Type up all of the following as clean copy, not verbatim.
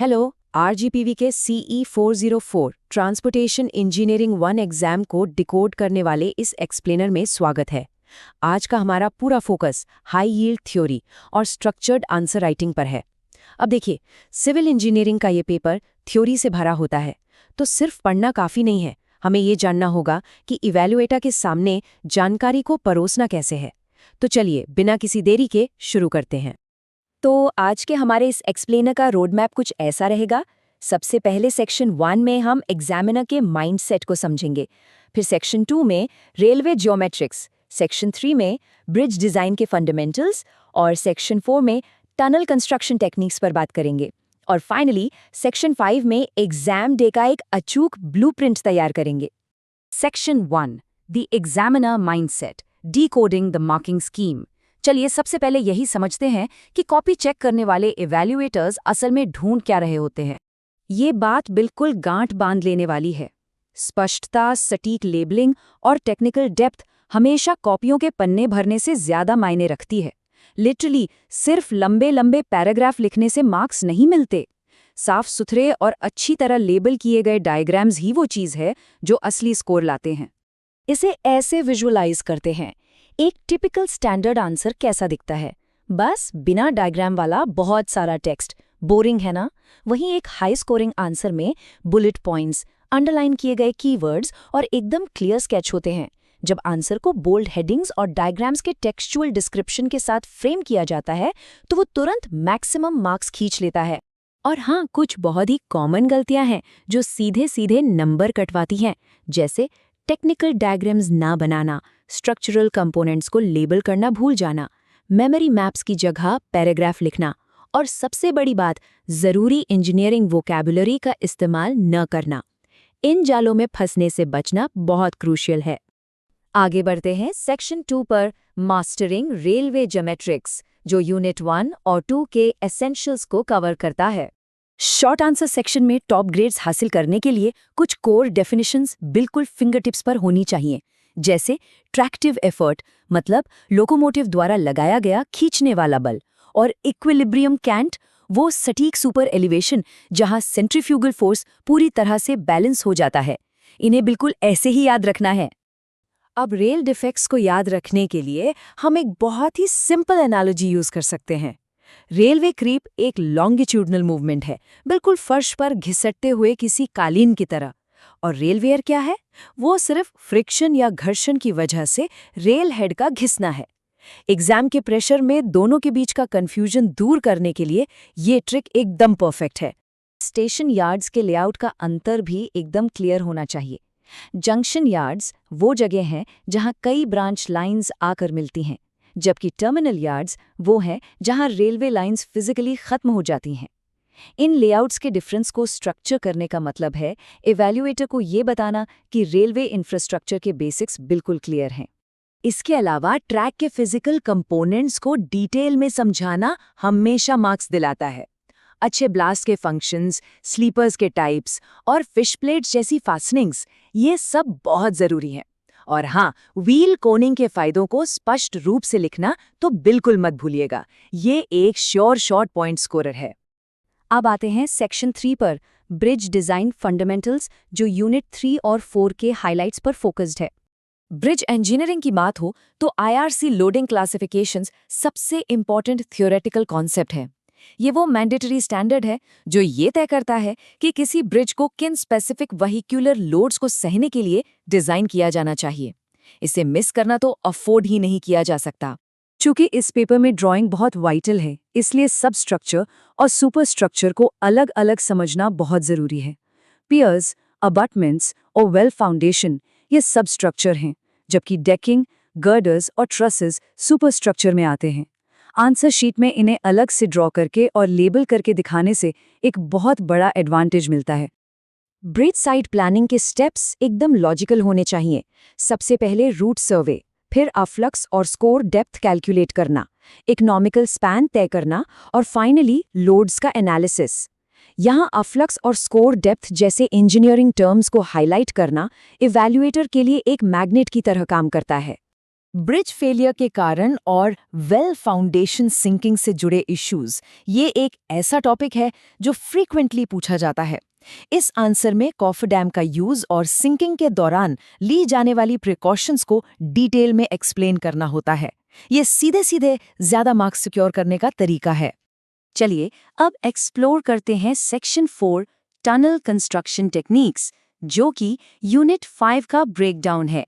Hello. RGPV के CE404 transportation engineering 1 exam को decode करने वाले इस एक्सप्लेनर में स्वागत है। आज का हमारा पूरा फोकस हाई यील्ड थ्योरी और स्ट्रक्चर्ड आंसर राइटिंग पर है। अब देखिए, सिविल इंजीनियरिंग का ये पेपर थ्योरी से भरा होता है, तो सिर्फ पढ़ना काफ़ी नहीं है। हमें ये जानना होगा कि इवैल्यूएटर के सामने जानकारी को परोसना कैसे है। तो चलिए, बिना किसी देरी के शुरू करते हैं। तो आज के हमारे इस एक्सप्लेनर का रोड मैप कुछ ऐसा रहेगा। सबसे पहले सेक्शन 1 में हम एग्जामिनर के माइंडसेट को समझेंगे, फिर सेक्शन 2 में रेलवे ज्योमेट्रिक्स, सेक्शन 3 में ब्रिज डिज़ाइन के फंडामेंटल्स और सेक्शन 4 में टनल कंस्ट्रक्शन टेक्निक्स पर बात करेंगे। और फाइनली सेक्शन 5 में एग्जाम डे का एक अचूक ब्लूप्रिंट तैयार करेंगे। Section 1, the examiner mindset, decoding the marking scheme. चलिए सबसे पहले यही समझते हैं कि कॉपी चेक करने वाले इवैल्यूएटर्स असल में ढूंढ क्या रहे होते हैं। ये बात बिल्कुल गांठ बांध लेने वाली है। स्पष्टता, सटीक लेबलिंग और टेक्निकल डेप्थ हमेशा कॉपियों के पन्ने भरने से ज्यादा मायने रखती है। लिटरली सिर्फ लंबे लंबे पैराग्राफ लिखने से मार्क्स नहीं मिलते। साफ सुथरे और अच्छी तरह लेबल किए गए डायग्राम्स ही वो चीज़ है जो असली स्कोर लाते हैं। इसे ऐसे विजुअलाइज करते हैं, एक टिपिकल स्टैंडर्ड आंसर कैसा दिखता है? बस बिना डायग्राम वाला बहुत सारा टेक्स्ट, बोरिंग है ना? वहीं एक हाई स्कोरिंग आंसर में बुलेट पॉइंट्स, अंडरलाइन किए गए कीवर्ड्स और एकदम क्लियर स्केच होते हैं। जब आंसर को बोल्ड हेडिंग्स और डायग्राम्स के टेक्सचुअल डिस्क्रिप्शन के साथ फ्रेम किया जाता है तो वो तुरंत मैक्सिमम मार्क्स खींच लेता है। और हाँ, कुछ बहुत ही कॉमन गलतियां हैं जो सीधे सीधे नंबर कटवाती हैं, जैसे टेक्निकल डायग्राम्स ना बनाना, स्ट्रक्चरल कंपोनेंट्स को लेबल करना भूल जाना, मेमोरी मैप्स की जगह पैराग्राफ लिखना, और सबसे बड़ी बात, ज़रूरी इंजीनियरिंग वोकैबुलरी का इस्तेमाल न करना। इन जालों में फंसने से बचना बहुत क्रूशियल है। आगे बढ़ते हैं सेक्शन 2 पर, मास्टरिंग रेलवे ज्योमेट्रिक्स, जो यूनिट 1 और 2 के एसेंशियल्स को कवर करता है। शॉर्ट आंसर सेक्शन में टॉप ग्रेड्स हासिल करने के लिए कुछ कोर डेफिनेशंस बिल्कुल फिंगरटिप्स पर होनी चाहिए, जैसे ट्रैक्टिव एफर्ट, मतलब लोकोमोटिव द्वारा लगाया गया खींचने वाला बल, और इक्विलिब्रियम कैंट, वो सटीक सुपर एलिवेशन जहां सेंट्रीफ्यूगल फोर्स पूरी तरह से बैलेंस हो जाता है। इन्हें बिल्कुल ऐसे ही याद रखना है। अब रेल डिफेक्ट्स को याद रखने के लिए हम एक बहुत ही सिंपल एनालॉजी यूज कर सकते हैं। रेलवे क्रीप एक लॉन्गिट्यूडनल मूवमेंट है, बिल्कुल फर्श पर घिसटते हुए किसी कालीन की तरह। और रेलवेयर क्या है? वो सिर्फ फ्रिक्शन या घर्षण की वजह से रेल हेड का घिसना है। एग्जाम के प्रेशर में दोनों के बीच का कंफ्यूजन दूर करने के लिए ये ट्रिक एकदम परफेक्ट है। स्टेशन यार्ड्स के लेआउट का अंतर भी एकदम क्लियर होना चाहिए। जंक्शन यार्ड्स वो जगह हैं जहां कई ब्रांच लाइंस आकर मिलती हैं, जबकि टर्मिनल यार्ड्स वो हैं जहां रेलवे लाइंस फिजिकली खत्म हो जाती हैं। इन लेआउट्स के डिफरेंस को स्ट्रक्चर करने का मतलब है इवैल्यूएटर को ये बताना कि रेलवे इंफ्रास्ट्रक्चर के बेसिक्स बिल्कुल क्लियर हैं। इसके अलावा ट्रैक के फिजिकल कंपोनेंट्स को डिटेल में समझाना हमेशा मार्क्स दिलाता है। अच्छे ब्लास्ट के फंक्शंस, स्लीपर्स के टाइप्स और फिश प्लेट्स जैसी फास्टनिंग्स, ये सब बहुत ज़रूरी हैं। और हाँ, व्हील कोनिंग के फायदों को स्पष्ट रूप से लिखना तो बिल्कुल मत भूलिएगा। ये एक श्योर शॉर्ट पॉइंट स्कोरर है। अब आते हैं सेक्शन 3 पर, ब्रिज डिज़ाइन फंडामेंटल्स, जो यूनिट 3 और 4 के हाइलाइट्स पर फोकस्ड है। ब्रिज इंजीनियरिंग की बात हो तो IRC लोडिंग क्लासिफिकेशंस सबसे इंपॉर्टेंट थ्योरेटिकल कॉन्सेप्ट है। ये वो मैंडेटरी स्टैंडर्ड है जो ये तय करता है कि किसी ब्रिज को किन स्पेसिफिक वहीक्यूलर लोड्स को सहने के लिए डिज़ाइन किया जाना चाहिए। इसे मिस करना तो अफोर्ड ही नहीं किया जा सकता। चूंकि इस पेपर में ड्राइंग बहुत वाइटल है, इसलिए सब स्ट्रक्चर और सुपर स्ट्रक्चर को अलग अलग समझना बहुत ज़रूरी है। पियर्स, अबटमेंट्स और वेल फाउंडेशन ये सब स्ट्रक्चर हैं, जबकि डेकिंग, गर्डर्स और ट्रसेस सुपर स्ट्रक्चर में आते हैं। आंसर शीट में इन्हें अलग से ड्रॉ करके और लेबल करके दिखाने से एक बहुत बड़ा एडवांटेज मिलता है। ब्रिज साइट प्लानिंग के स्टेप्स एकदम लॉजिकल होने चाहिए। सबसे पहले रूट सर्वे, फिर अफ्लक्स और स्कोर डेप्थ कैलकुलेट करना, इकोनॉमिकल स्पैन तय करना और फाइनली लोड्स का एनालिसिस। यहाँ अफ्लक्स और स्कोर डेप्थ जैसे इंजीनियरिंग टर्म्स को हाईलाइट करना इवैल्यूएटर के लिए एक मैग्नेट की तरह काम करता है। ब्रिज फेलियर के कारण और वेल फाउंडेशन सिंकिंग से जुड़े इश्यूज, ये एक ऐसा टॉपिक है जो फ्रीक्वेंटली पूछा जाता है। इस आंसर में कॉफरडैम का यूज और सिंकिंग के दौरान ली जाने वाली प्रिकॉशंस को डिटेल में एक्सप्लेन करना होता है। ये सीधे सीधे ज्यादा मार्क्स सिक्योर करने का तरीका है। चलिए अब एक्सप्लोर करते हैं सेक्शन 4 टनल कंस्ट्रक्शन टेक्निक्स, जो कि यूनिट 5 का ब्रेकडाउन है।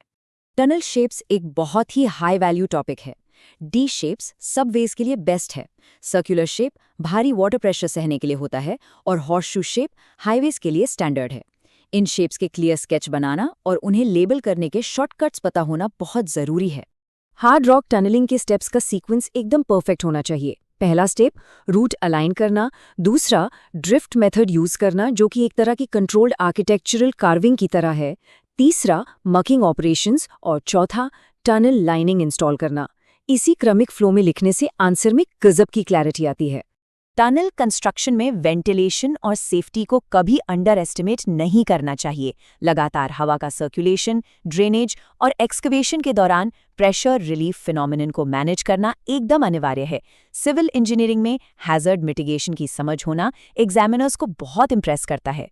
टनल शेप्स एक बहुत ही हाई वैल्यू टॉपिक है। डी शेप्स सबवेज के लिए बेस्ट है, सर्कुलर शेप भारी वाटर प्रेशर सहने के लिए होता है और हॉर्सशू शेप हाईवेज के लिए स्टैंडर्ड है। इन शेप्स के क्लियर स्केच बनाना और उन्हें लेबल करने के शॉर्टकट्स पता होना बहुत जरूरी है। हार्ड रॉक टनलिंग के स्टेप्स का सीक्वेंस एकदम परफेक्ट होना चाहिए। पहला स्टेप रूट अलाइन करना, दूसरा ड्रिफ्ट मेथड यूज करना जो कि एक तरह की कंट्रोल्ड आर्किटेक्चरल कार्विंग की तरह है, तीसरा मकिंग ऑपरेशंस और चौथा टनल लाइनिंग इंस्टॉल करना। इसी क्रमिक फ्लो में लिखने से आंसर में गजब की क्लैरिटी आती है। टनल कंस्ट्रक्शन में वेंटिलेशन और सेफ्टी को कभी अंडर एस्टिमेट नहीं करना चाहिए। लगातार हवा का सर्कुलेशन, ड्रेनेज और एक्सकवेशन के दौरान प्रेशर रिलीफ फिनोमिनन को मैनेज करना एकदम अनिवार्य है। सिविल इंजीनियरिंग में हैजर्ड मिटिगेशन की समझ होना एग्जामिनर्स को बहुत इंप्रेस करता है।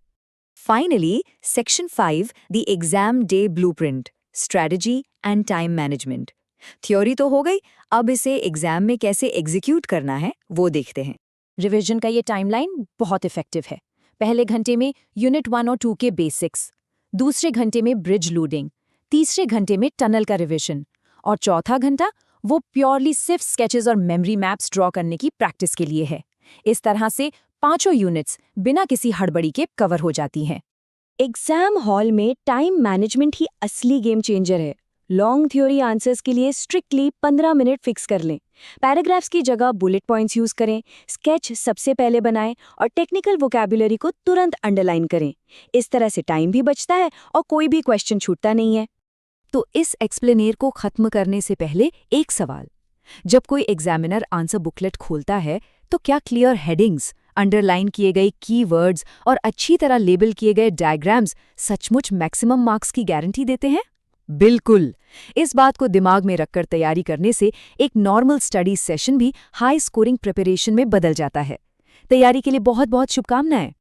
Finally, section 5 the exam day blueprint, strategy and time management. Theory तो हो गई, अब इसे एग्जाम में कैसे एग्जीक्यूट करना है वो देखते हैं। रिवीजन का ये टाइमलाइन बहुत इफेक्टिव है। पहले घंटे में यूनिट 1 और 2 के बेसिक्स, दूसरे घंटे में ब्रिज लोडिंग, तीसरे घंटे में टनल का रिवीजन और चौथा घंटा वो प्योरली सिर्फ स्केचेस और मेमोरी मैप्स ड्रॉ करने की प्रैक्टिस के लिए है। इस तरह से पांचों यूनिट्स बिना किसी हड़बड़ी के कवर हो जाती हैं। एग्जाम हॉल में टाइम मैनेजमेंट ही असली गेम चेंजर है। लॉन्ग थ्योरी आंसर्स के लिए स्ट्रिक्टली 15 मिनट फिक्स कर लें। पैराग्राफ्स की जगह बुलेट पॉइंट्स यूज करें, स्केच सबसे पहले बनाएं और टेक्निकल वोकैबुलरी को तुरंत अंडरलाइन करें। इस तरह से टाइम भी बचता है और कोई भी क्वेश्चन छूटता नहीं है। तो इस एक्सप्लेनेर को खत्म करने से पहले एक सवाल, जब कोई एग्जामिनर आंसर बुकलेट खोलता है तो क्या क्लियर हेडिंग्स, अंडरलाइन किए गए कीवर्ड्स और अच्छी तरह लेबल किए गए डायग्राम्स सचमुच मैक्सिमम मार्क्स की गारंटी देते हैं? बिल्कुल। इस बात को दिमाग में रखकर तैयारी करने से एक नॉर्मल स्टडी सेशन भी हाई स्कोरिंग प्रिपरेशन में बदल जाता है। तैयारी के लिए बहुत बहुत शुभकामनाएं।